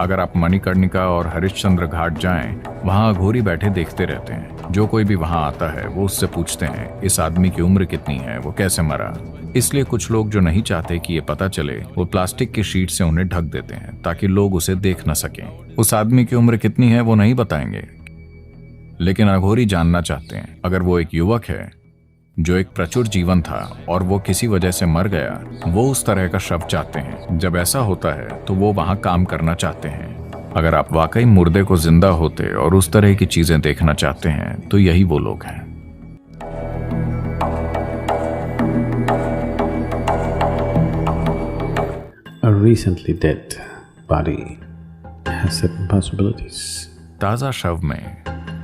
अगर आप मणिकर्णिका और हरिश्चंद्र घाट जाएं, वहां अघोरी बैठे देखते रहते हैं। जो कोई भी वहां आता है वो उससे पूछते हैं इस आदमी की उम्र कितनी है, वो कैसे मरा। इसलिए कुछ लोग जो नहीं चाहते कि ये पता चले, वो प्लास्टिक की शीट से उन्हें ढक देते हैं ताकि लोग उसे देख न सकें। उस आदमी की उम्र कितनी है वो नहीं बताएंगे, लेकिन अघोरी जानना चाहते हैं। अगर वो एक युवक है जो एक प्रचुर जीवन था और वो किसी वजह से मर गया, वो उस तरह का शव चाहते हैं। जब ऐसा होता है तो वो वहां काम करना चाहते हैं। अगर आप वाकई मुर्दे को जिंदा होते और उस तरह की चीजें देखना चाहते हैं तो यही वो लोग हैं। A recently dead body has certain possibilities. ताजा शव में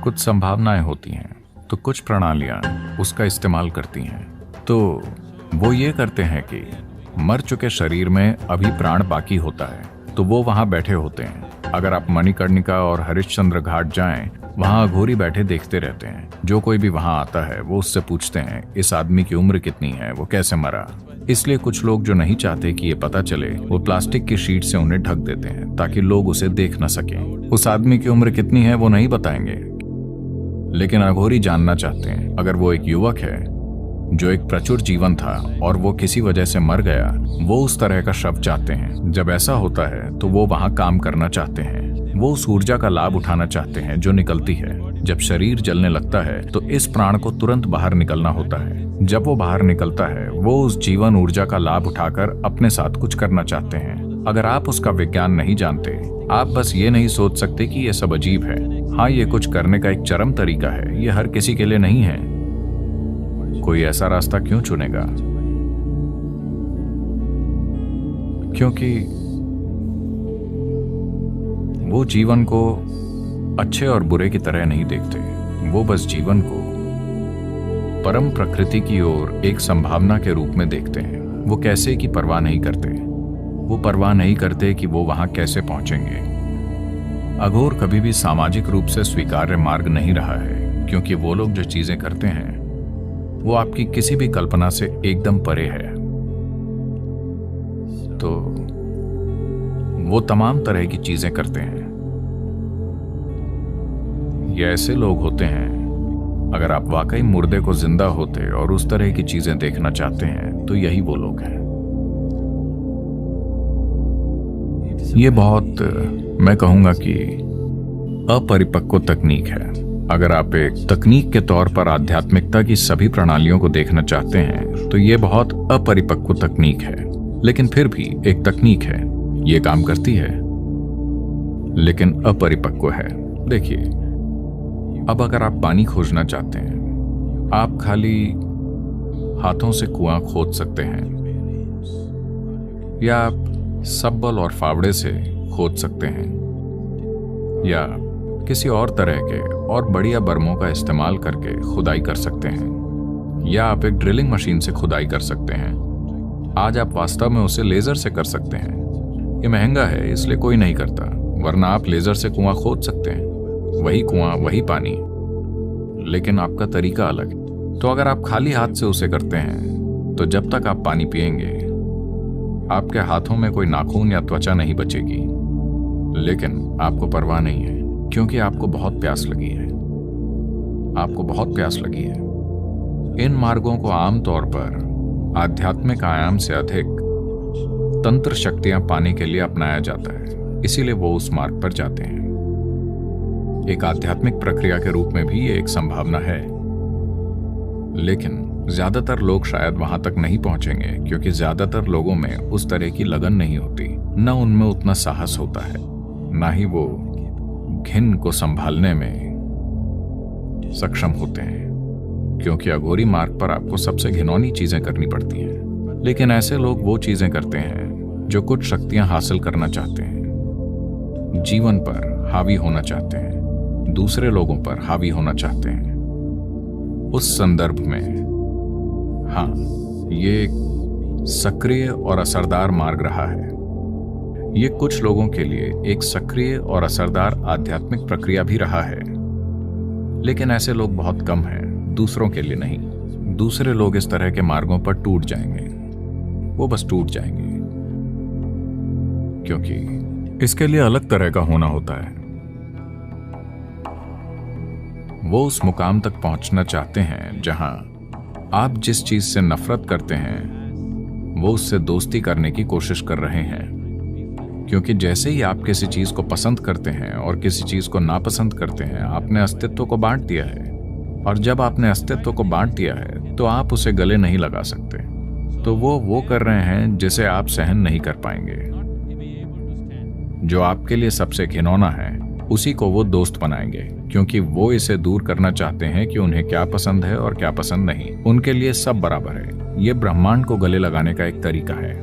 कुछ संभावनाएं होती हैं, तो कुछ प्रणालियां उसका इस्तेमाल करती हैं। तो वो ये करते हैं कि मर चुके शरीर में अभी प्राण बाकी होता है, तो वो वहां बैठे होते हैं। अगर आप मणिकर्णिका और हरिश्चंद्र घाट जाएं, वहां अघोरी बैठे देखते रहते हैं। जो कोई भी वहां आता है वो उससे पूछते हैं इस आदमी की उम्र कितनी है, वो कैसे मरा। इसलिए कुछ लोग जो नहीं चाहते कि ये पता चले, वो प्लास्टिक की शीट से उन्हें ढक देते हैं ताकि लोग उसे देख न सकें। उस आदमी की उम्र कितनी है वो नहीं बताएंगे, लेकिन अघोरी जानना चाहते हैं। अगर वो एक युवक है जो एक प्रचुर जीवन था और वो किसी वजह से मर गया, वो उस तरह का शव चाहते हैं। जब ऐसा होता है तो वो वहां काम करना चाहते हैं। वो उस ऊर्जा का लाभ उठाना चाहते हैं जो निकलती है। जब शरीर जलने लगता है तो इस प्राण को तुरंत बाहर निकलना होता है। जब वो बाहर निकलता है, वो उस जीवन ऊर्जा का लाभ उठाकर अपने साथ कुछ करना चाहते हैं। अगर आप उसका विज्ञान नहीं जानते, आप बस ये नहीं सोच सकते कि ये सब अजीब है। हाँ, ये कुछ करने का एक चरम तरीका है, ये हर किसी के लिए नहीं है। कोई ऐसा रास्ता क्यों चुनेगा? क्योंकि वो जीवन को अच्छे और बुरे की तरह नहीं देखते। वो बस जीवन को परम प्रकृति की ओर एक संभावना के रूप में देखते हैं। वो कैसे की परवाह नहीं करते। वो परवाह नहीं करते कि वो वहां कैसे पहुंचेंगे। अघोर कभी भी सामाजिक रूप से स्वीकार्य मार्ग नहीं रहा है, क्योंकि वो लोग जो चीजें करते हैं वो आपकी किसी भी कल्पना से एकदम परे है। तो वो तमाम तरह की चीजें करते हैं। ये ऐसे लोग होते हैं, अगर आप वाकई मुर्दे को जिंदा होते और उस तरह की चीजें देखना चाहते हैं तो यही वो लोग हैं। ये बहुत, मैं कहूंगा कि अपरिपक्व तकनीक है। अगर आप एक तकनीक के तौर पर आध्यात्मिकता की सभी प्रणालियों को देखना चाहते हैं तो ये बहुत अपरिपक्व तकनीक है, लेकिन फिर भी एक तकनीक है। ये काम करती है, लेकिन अपरिपक्व है। देखिए, अब अगर आप पानी खोजना चाहते हैं, आप खाली हाथों से कुआं खोद सकते हैं, या आप सब्बल और फावड़े से खोद सकते हैं, या किसी और तरह के और बढ़िया बर्मों का इस्तेमाल करके खुदाई कर सकते हैं, या आप एक ड्रिलिंग मशीन से खुदाई कर सकते हैं। आज आप वास्तव में उसे लेजर से कर सकते हैं। ये महंगा है, इसलिए कोई नहीं करता, वरना आप लेजर से कुआं खोद सकते हैं। वही कुआं, वही पानी, लेकिन आपका तरीका अलग है। तो अगर आप खाली हाथ से उसे करते हैं तो जब तक आप पानी पिएंगे, आपके हाथों में कोई नाखून या त्वचा नहीं बचेगी। लेकिन आपको परवाह नहीं है, क्योंकि आपको बहुत प्यास लगी है। आपको बहुत प्यास लगी है। इन मार्गों को आमतौर पर आध्यात्मिक आयाम से अधिक तंत्र शक्तियां पाने के लिए अपनाया जाता है, इसीलिए वो उस मार्ग पर जाते हैं। एक आध्यात्मिक प्रक्रिया के रूप में भी ये एक संभावना है, लेकिन ज्यादातर लोग शायद वहां तक नहीं पहुंचेंगे, क्योंकि ज्यादातर लोगों में उस तरह की लगन नहीं होती, न उनमें उतना साहस होता है, ना ही वो घिन को संभालने में सक्षम होते हैं। क्योंकि अघोरी मार्ग पर आपको सबसे घिनौनी चीजें करनी पड़ती हैं। लेकिन ऐसे लोग वो चीजें करते हैं जो कुछ शक्तियां हासिल करना चाहते हैं, जीवन पर हावी होना चाहते हैं, दूसरे लोगों पर हावी होना चाहते हैं। उस संदर्भ में हाँ, ये एक सक्रिय और असरदार मार्ग रहा है। ये कुछ लोगों के लिए एक सक्रिय और असरदार आध्यात्मिक प्रक्रिया भी रहा है, लेकिन ऐसे लोग बहुत कम हैं, दूसरों के लिए नहीं। दूसरे लोग इस तरह के मार्गों पर टूट जाएंगे, वो बस टूट जाएंगे, क्योंकि इसके लिए अलग तरह का होना होता है। वो उस मुकाम तक पहुंचना चाहते हैं जहां आप जिस चीज से नफरत करते हैं वो उससे दोस्ती करने की कोशिश कर रहे हैं, क्योंकि जैसे ही आप किसी चीज को पसंद करते हैं और किसी चीज को नापसंद करते हैं, आपने अस्तित्व को बांट दिया है। और जब आपने अस्तित्व को बांट दिया है तो आप उसे गले नहीं लगा सकते। तो वो कर रहे हैं जिसे आप सहन नहीं कर पाएंगे। जो आपके लिए सबसे घिनौना है उसी को वो दोस्त बनाएंगे, क्योंकि वो इसे दूर करना चाहते हैं कि उन्हें क्या पसंद है और क्या पसंद नहीं। उनके लिए सब बराबर है। ये ब्रह्मांड को गले लगाने का एक तरीका है।